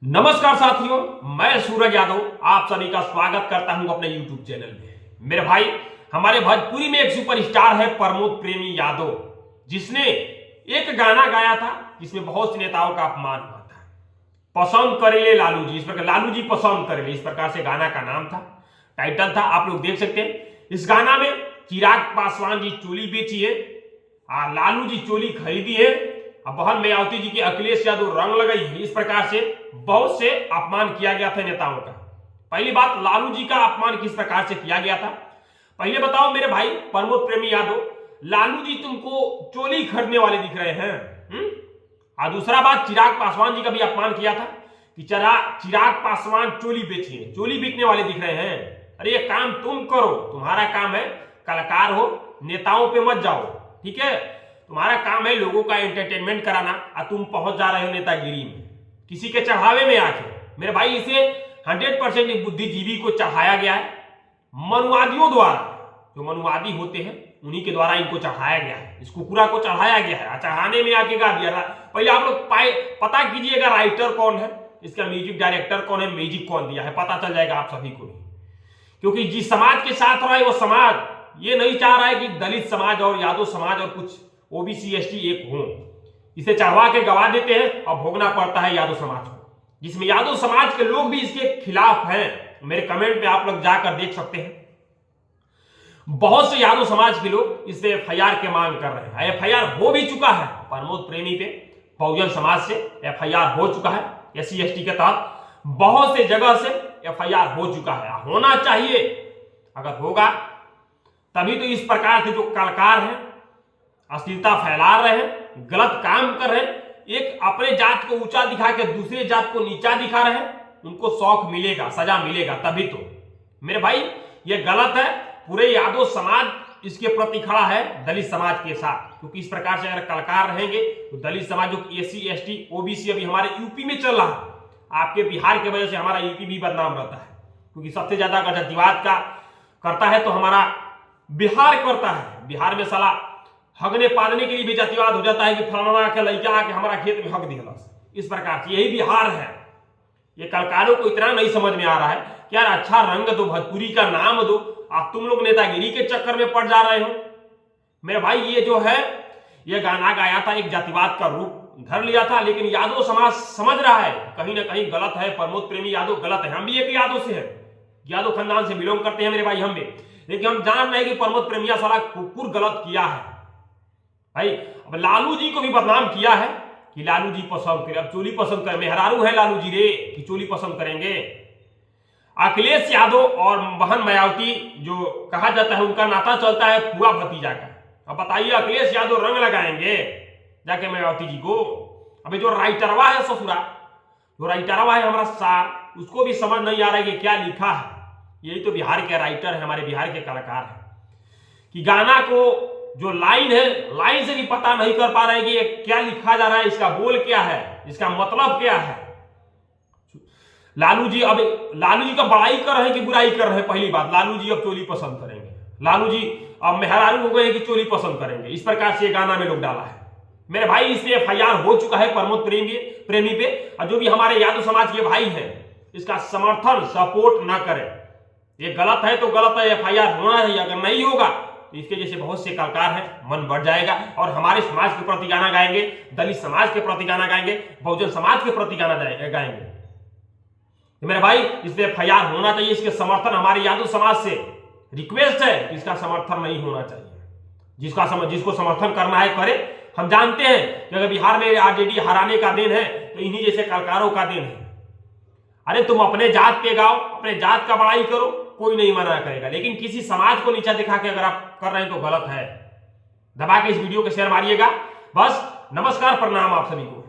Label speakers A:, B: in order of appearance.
A: नमस्कार साथियों, मैं सूरज यादव आप सभी का स्वागत करता हूं अपने YouTube चैनल में। मेरे भाई, हमारे भोजपुरी में एक सुपरस्टार है प्रमोद प्रेमी यादव, जिसने एक गाना गाया था जिसमें बहुत से नेताओं का अपमान हुआ था। पसंद करेले लालू जी, इस प्रकार लालू जी पसंद करेले, इस प्रकार से गाना का नाम था, टाइटल था। आप लोग देख सकते हैं इस गाना में चिराग पासवान जी चोली बेची है, लालू जी चोली खरीदी है, अब बहन मायावती जी की अखिलेश यादव रंग लगाई है। इस प्रकार से बहुत से अपमान किया गया था नेताओं का। पहली बात, लालू जी का अपमान किस प्रकार से किया गया था, पहले बताओ मेरे भाई प्रमोद प्रेमी यादव, लालू जी तुमको चोली खरीदने वाले दिख रहे हैं? और दूसरा बात, चिराग पासवान जी का भी अपमान किया था कि चिराग पासवान चोली बेचिए, चोली बेचने वाले दिख रहे हैं। अरे ये काम तुम करो, तुम्हारा काम है, कलाकार हो, नेताओं पे मत जाओ, ठीक है? तुम्हारा काम है लोगों का एंटरटेनमेंट कराना, और तुम पहुंच जा रहे हो नेतागिरी में, किसी के चढ़ावे में आके। मेरे भाई, इसे 100% बुद्धिजीवी को चढ़ाया गया है, मनुवादियों द्वारा। जो मनुवादी होते हैं उन्हीं के द्वारा इनको चढ़ाया गया है, इस कुकुरा को चढ़ाया गया है। चढ़ाने में आके गा दिया। पहले आप लोग पता कीजिएगा राइटर कौन है, इसका म्यूजिक डायरेक्टर कौन है, म्यूजिक कौन दिया है, पता चल जाएगा आप सभी को। क्योंकि जिस समाज के साथ रहा है वो समाज ये नहीं चाह रहा है कि दलित समाज और यादव समाज और कुछ ओबीसी एसटी एक हों। इसे चढ़वा के गवा देते हैं और भोगना पड़ता है यादव समाज को, जिसमें यादव समाज के लोग भी इसके खिलाफ हैं। मेरे कमेंट पे आप लोग जाकर देख सकते हैं, बहुत से यादव समाज के लोग इस पे एफआईआर के मांग कर रहे हैं। एफआईआर हो भी चुका है प्रमोद प्रेमी पे, बहुजन समाज से एफआईआर हो चुका है, एससी एसटी के तहत बहुत से जगह से एफआईआर हो चुका है, होना चाहिए। अगर होगा तभी तो इस प्रकार से जो कलाकार हैं अश्लीलता फैला रहे हैं, गलत काम कर रहे हैं, एक अपने जात को ऊंचा दिखा के दूसरे जात को नीचा दिखा रहे हैं, उनको शौक मिलेगा, सजा मिलेगा तभी तो। मेरे भाई, ये गलत है। पूरे यादव समाज इसके प्रति खड़ा है दलित समाज के साथ, क्योंकि इस प्रकार से अगर कलाकार रहेंगे तो दलित समाज जो एससी एसटी ओबीसी अभी हमारे यूपी में चल रहा है, आपके बिहार की वजह से हमारा यूपी भी बदनाम रहता है, क्योंकि सबसे ज्यादा अगर जातिवाद का करता है तो हमारा बिहार करता है। बिहार में साला हगने पालने के लिए भी जातिवाद हो जाता है कि फलाना के लड़का आके हमारा खेत में हक दिया। इस प्रकार से यही बिहार है। ये कलाकारों को इतना नहीं समझ में आ रहा है कि यार अच्छा रंग दो, भोजपुरी का नाम दो, आप तुम लोग नेतागिरी के चक्कर में पड़ जा रहे हो। मेरे भाई, ये जो है ये गाना गाया था, एक जातिवाद का रूप धर लिया था, लेकिन यादव समाज समझ रहा है कहीं ना कहीं गलत है। प्रमोद प्रेमी यादव गलत है। हम भी एक यादव से है, यादव खानदान से बिलोंग करते हैं मेरे भाई हम भी, लेकिन हम जान रहे हैं कि प्रमोद प्रेमिया साला कुकुर गलत किया है भाई। अब लालू जी को भी बदनाम किया है कि लालू जी पसंद करे, अब चोली पसंद करे। मेहरारू है लालू जी रे कि चोली पसंद करेंगे। अखिलेश यादव और बहन मायावती जो कहा जाता है उनका नाता चलता है फुआ भतीजा का। अब बताइए, अखिलेश यादव रंग लगाएंगे जाके मायावती जी को? अबे जो राइटरवा है ससुरा, जो राइटरवा है हमारा सार, उसको भी समझ नहीं आ रहा है कि क्या लिखा है। यही तो बिहार के राइटर है, हमारे बिहार के कलाकार है, कि गाना को जो लाइन है, लाइन से भी पता नहीं कर पा रहे हैं कि ये क्या लिखा जा रहा है, इसका बोल क्या है, इसका मतलब क्या है। लालू जी का बड़ाई कर रहे हैं कि बुराई कर रहे हैं? पहली बात, लालू जी अब चोली पसंद करेंगे, लालू जी अब मेहरारू हो गए कि चोली पसंद करेंगे। इस प्रकार से गाना में लोग डाला है। मेरे भाई, इससे एफआईआर हो चुका है प्रमोद प्रेमी पे, और जो भी हमारे यादव समाज के भाई हैं इसका समर्थन सपोर्ट ना करें। ये गलत है तो गलत है, एफआईआर होना चाहिए। अगर नहीं होगा तो इसके जैसे बहुत से कलाकार हैं, मन बढ़ जाएगा और हमारे समाज के प्रति गाना गाएंगे, दलित समाज के प्रति गाना गाएंगे, बहुजन समाज के प्रति गाना गाएंगे। तो मेरे भाई, इस पे एफआईआर होना चाहिए। इसके समर्थन हमारे यादव समाज से रिक्वेस्ट है कि इसका समर्थन नहीं होना चाहिए। जिसको समर्थन करना है करे। हम जानते हैं कि अगर बिहार में आरजेडी हराने का दिन है तो इन्हीं जैसे कलाकारों का दिन है। अरे तुम अपने जात पे गाओ, अपने जात का बड़ाई करो, कोई नहीं मना करेगा, लेकिन किसी समाज को नीचा दिखा के अगर आप कर रहे हैं तो गलत है। दबा के इस वीडियो को शेयर मारिएगा। बस, नमस्कार, प्रणाम आप सभी को।